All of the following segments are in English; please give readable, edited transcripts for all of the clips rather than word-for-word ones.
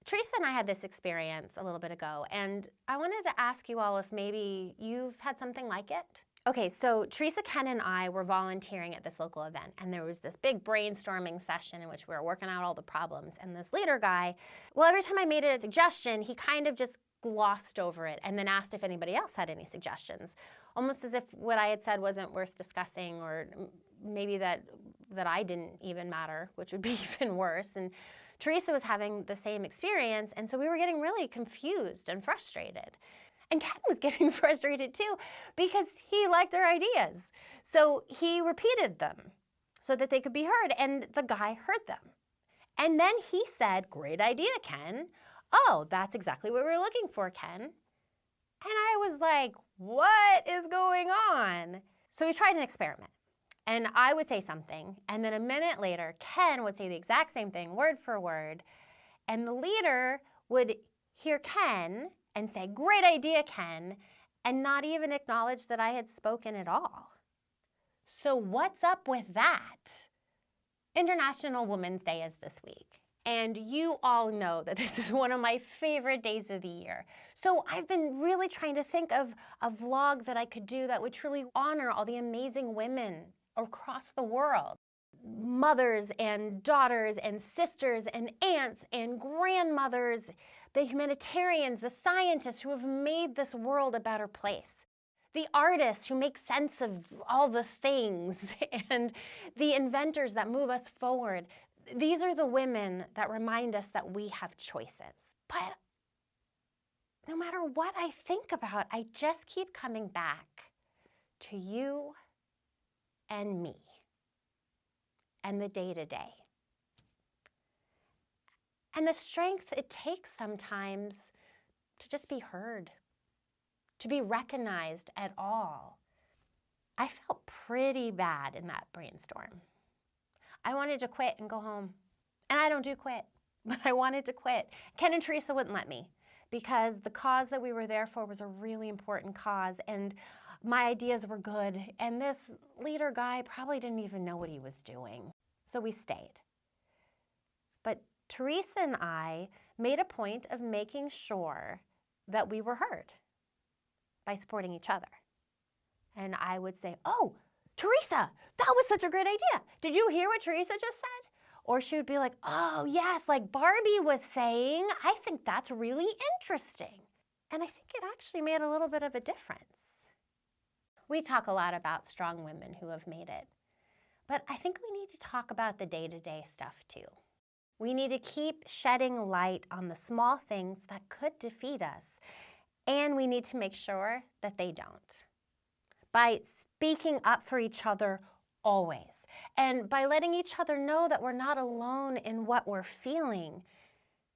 Teresa and I had this experience a little bit ago, and I wanted to ask you all if maybe you've had something like it. Okay, so Teresa, Ken, and I were volunteering at this local event, and there was this big brainstorming session in which we were working out all the problems, and this leader guy, well, every time I made a suggestion, he kind of just glossed over it and then asked if anybody else had any suggestions, almost as if what I had said wasn't worth discussing, or maybe that I didn't even matter, which would be even worse. And Teresa was having the same experience, and so we were getting really confused and frustrated. And Ken was getting frustrated too because he liked our ideas. So he repeated them so that they could be heard, and the guy heard them. And then he said, "Great idea, Ken. Oh, that's exactly what we were looking for, Ken." And I was like, what is going on? So we tried an experiment. And I would say something, and then a minute later, Ken would say the exact same thing, word for word. And the leader would hear Ken and say, "Great idea, Ken," and not even acknowledge that I had spoken at all. So what's up with that? International Women's Day is this week. And you all know that this is one of my favorite days of the year. So I've been really trying to think of a vlog that I could do that would truly honor all the amazing women across the world. Mothers and daughters and sisters and aunts and grandmothers, the humanitarians, the scientists who have made this world a better place. The artists who make sense of all the things, and the inventors that move us forward. These are the women that remind us that we have choices. But no matter what I think about, I just keep coming back to you and me and the day-to-day. And the strength it takes sometimes to just be heard, to be recognized at all. I felt pretty bad in that brainstorm. I wanted to quit and go home. And I don't do quit, but I wanted to quit. Ken and Teresa wouldn't let me because the cause that we were there for was a really important cause, and my ideas were good, and this leader guy probably didn't even know what he was doing. So we stayed. But Teresa and I made a point of making sure that we were heard by supporting each other. And I would say, "Oh, Teresa, that was such a great idea. Did you hear what Teresa just said?" Or she would be like, "Oh yes, like Barbie was saying, I think that's really interesting." And I think it actually made a little bit of a difference. We talk a lot about strong women who have made it, but I think we need to talk about the day-to-day stuff too. We need to keep shedding light on the small things that could defeat us, and we need to make sure that they don't. By speaking up for each other always, and by letting each other know that we're not alone in what we're feeling,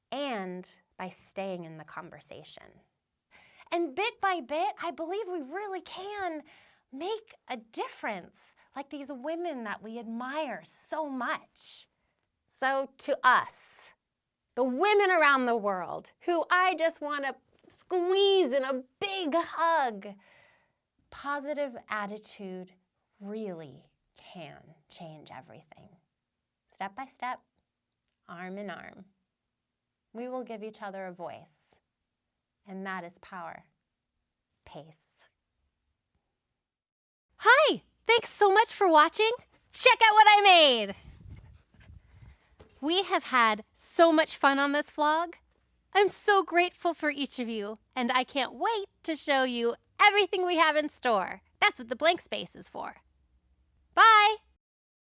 and by staying in the conversation. And bit by bit, I believe we really can make a difference, like these women that we admire so much. So to us, the women around the world, who I just want to squeeze in a big hug, positive attitude really can change everything. Step by step, arm in arm, we will give each other a voice, and that is power. Pace. Hi, thanks so much for watching. Check out what I made. We have had so much fun on this vlog. I'm so grateful for each of you, and I can't wait to show you everything we have in store. That's what the blank space is for. Bye!